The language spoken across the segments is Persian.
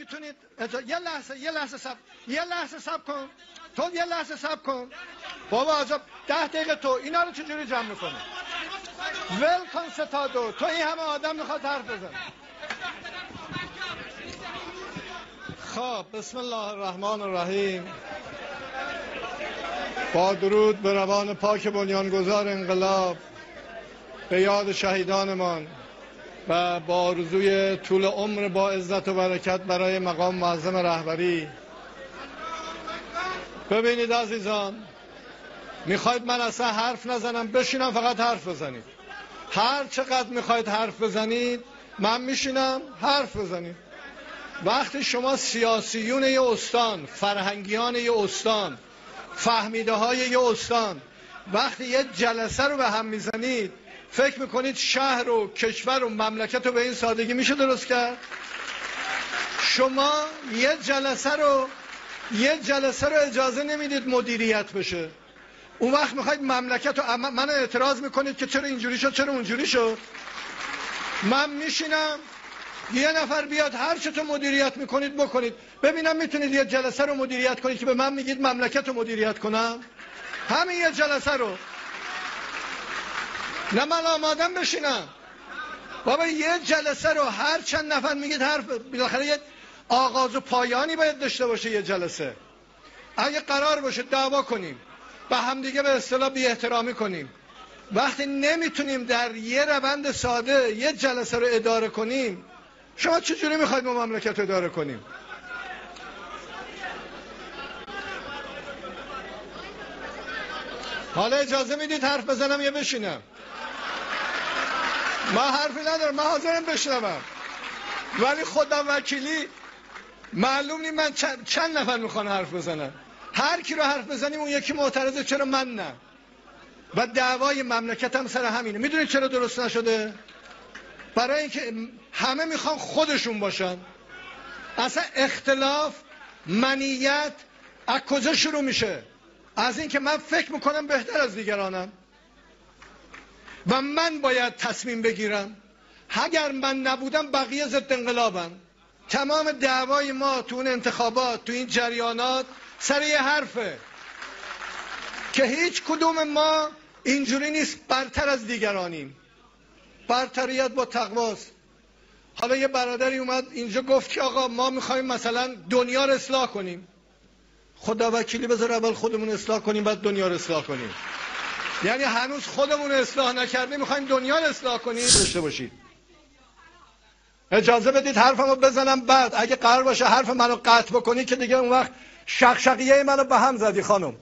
میتونید یه لحظه صبر کن. تو یه لحظه صبر کن بابا. عجب 10 دقیقه تو اینا رو چجوری جمع میکنه؟ ول کن ستادو. تو این همه آدم میخواد حرف بزنه. خب بسم الله الرحمن الرحیم. با درود به روان پاک بنیانگذار انقلاب، به یاد شهیدانمان و با آرزوی طول عمر با عزت و برکت برای مقام معظم رهبری. ببینید عزیزان، میخواید من اصلا حرف نزنم، بشینم فقط حرف بزنید. هر چقدر میخواید حرف بزنید من میشینم حرف بزنید. وقتی شما سیاسیون یه استان، فرهنگیان یه استان، فهمیده های یه استان، وقتی یه جلسه رو به هم میزنید فکر میکنید شهر و کشور و مملکت رو به این سادگی میشه درست کرد؟ شما یه جلسه رو اجازه نمیدید مدیریت بشه. اون وقت میخواید مملکت رو من اعتراض میکنید که چرا اینجوری شد چرا اونجوری شد. من میشینم یه نفر بیاد هر چه تو مدیریت میکنید بکنید. ببینم میتونید یه جلسه رو مدیریت کنید که به من میگید مملکت رو مدیریت کنم؟ همین یه جلسه رو. نه من آمادم بشینم بابا. یه جلسه رو هر چند نفر میگید حرف، بالاخره یه آغاز و پایانی باید داشته باشه یه جلسه. اگه قرار باشه دعوا کنیم، به همدیگه به اصطلاح بی احترامی کنیم، وقتی نمیتونیم در یه روند ساده یه جلسه رو اداره کنیم، شما چجوری میخواید ما مملکت رو اداره کنیم؟ حالا اجازه میدید حرف بزنم یا بشینم؟ من حرفی ندارم، من حاضرم بشنوم، ولی خودم وکیلی معلوم نیم من چند نفر میخوان حرف بزنن. هر کی رو حرف بزنیم اون یکی معترضه، چرا من نه؟ و دعوای مملکت هم سر همینه. میدونید چرا درست نشده؟ برای اینکه همه میخوان خودشون باشن. اصلا اختلاف، منیت از کجا شروع میشه؟ از اینکه من فکر میکنم بهتر از دیگرانم و من باید تصمیم بگیرم. اگر من نبودم بقیه ضد انقلابن. تمام دعوای ما تو اون انتخابات، تو این جریانات سر یه حرفه که هیچ کدوم ما اینجوری نیست برتر از دیگرانیم. برتریت با تقواست. حالا یه برادری اومد اینجا گفت که آقا ما میخوایم مثلا دنیا رو اصلاح کنیم. خدا وکیلی بذار اول خودمون اصلاح کنیم بعد دنیا رو اصلاح کنیم. یعنی هنوز خودمون رو اصلاح نکردیم میخوایم دنیا رو اصلاح کنیم؟ داشته باشید. اجازه بدید حرفمو بزنم، بعد اگه قرار باشه حرف منو قطع بکنی که دیگه اون وقت شقشقیه منو به هم زدی خانم.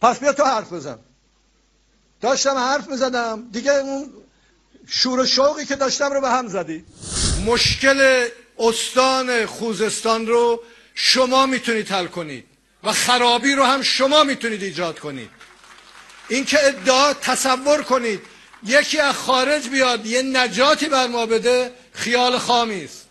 پس بیا تو حرف بزن. داشتم حرف میزدم دیگه، اون شور و شوقی که داشتم رو به هم زدی. مشکل استان خوزستان رو شما میتونید حل کنید و خرابی رو هم شما میتونید ایجاد کنید. این که ادعا تصور کنید یکی از خارج بیاد یه نجاتی بر ما بده، خیال خامی است.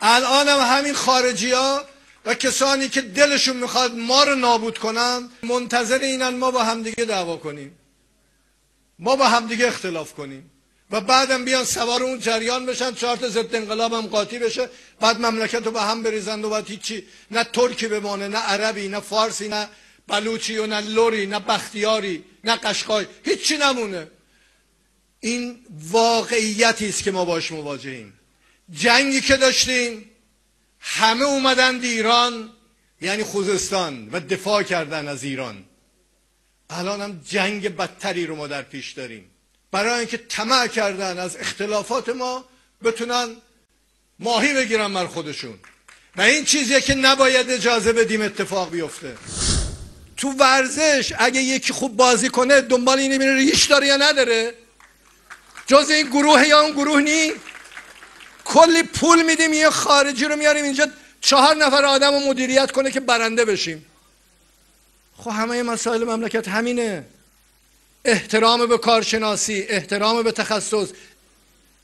الان هم همین خارجی ها و کسانی که دلشون میخواد ما رو نابود کنن منتظر اینن ما با همدیگه دعوا کنیم، ما با همدیگه اختلاف کنیم و بعدم بیان سوار اون جریان بشن، 4 تا ضد انقلاب هم قاطی بشه، بعد مملکت رو به هم بریزند و بعد هیچی، نه ترکی بمانه، نه عربی، نه فارسی، نه بلوچی و نه لوری، نه بختیاری، نه قشقای، هیچی نمونه. این واقعیتی است که ما باش مواجهیم. جنگی که داشتیم همه اومدند ایران، یعنی خوزستان، و دفاع کردن از ایران. الان هم جنگ بدتری رو ما در پیش داریم، برای اینکه طمع کردن از اختلافات ما بتونن ماهی بگیرن بر خودشون و این چیزیه که نباید اجازه بدیم اتفاق بیفته. تو ورزش اگه یکی خوب بازی کنه دنبال اینه میره ریش داره یا نداره، جز این گروه یا اون گروه نی. کلی پول میدیم یه خارجی رو میاریم اینجا 4 نفر آدم رو مدیریت کنه که برنده بشیم. خب همه مسائل مملکت همینه. احترام به کارشناسی، احترام به تخصص،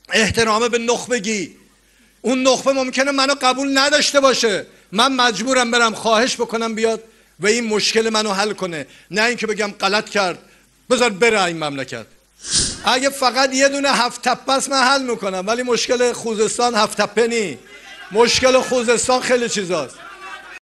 احترام به نخبگی. اون نخبه ممکنه منو قبول نداشته باشه، من مجبورم برم خواهش بکنم بیاد و این مشکل منو حل کنه، نه اینکه بگم غلط کرد بذار بره این مملکت. اگه فقط یه دونه 7 تپه است من حل میکنم، ولی مشکل خوزستان 7 تپه نی. مشکل خوزستان خیلی چیزاست.